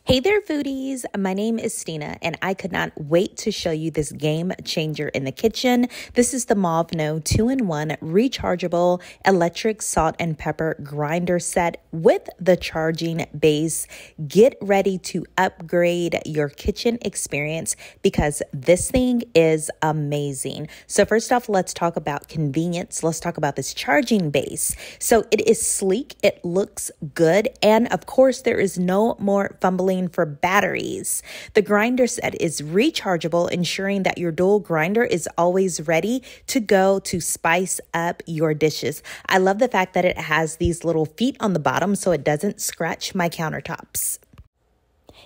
Hey there, foodies. My name is Stina, and I could not wait to show you this game changer in the kitchen. This is the Monvo 2-in-1 rechargeable electric salt and pepper grinder set with the charging base. Get ready to upgrade your kitchen experience because this thing is amazing. So first off, let's talk about convenience. Let's talk about this charging base. So it is sleek, it looks good, and of course, there is no more fumbling for batteries. The grinder set is rechargeable, ensuring that your dual grinder is always ready to go to spice up your dishes. I love the fact that it has these little feet on the bottom so it doesn't scratch my countertops.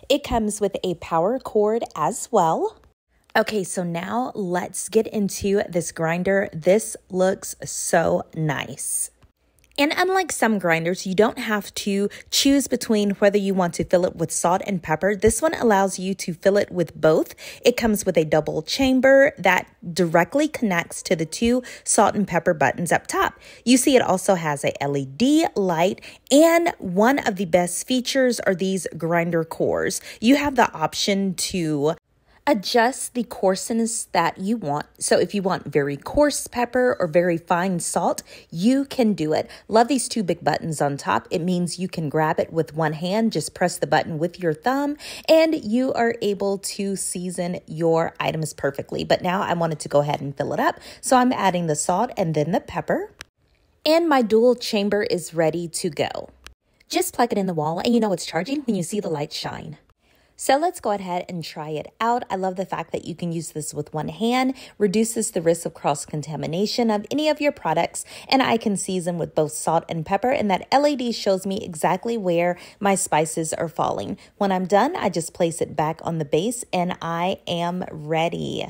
It comes with a power cord as well. Okay, so now let's get into this grinder. This looks so nice. And unlike some grinders, you don't have to choose between whether you want to fill it with salt and pepper. This one allows you to fill it with both. It comes with a double chamber that directly connects to the two salt and pepper buttons up top. You see it also has a LED light, and one of the best features are these grinder cores. You have the option to adjust the coarseness that you want. So if you want very coarse pepper or very fine salt, you can do it. Love these two big buttons on top. It means you can grab it with one hand, just press the button with your thumb, and you are able to season your items perfectly. But now I wanted to go ahead and fill it up. So I'm adding the salt and then the pepper. And my dual chamber is ready to go. Just plug it in the wall and you know it's charging when you see the light shine. So let's go ahead and try it out. I love the fact that you can use this with one hand, reduces the risk of cross-contamination of any of your products, and I can season with both salt and pepper, and that LED shows me exactly where my spices are falling. When I'm done, I just place it back on the base, and I am ready.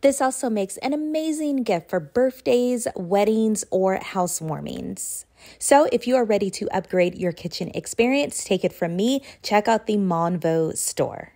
This also makes an amazing gift for birthdays, weddings, or housewarmings. So if you are ready to upgrade your kitchen experience, take it from me, check out the Monvo store.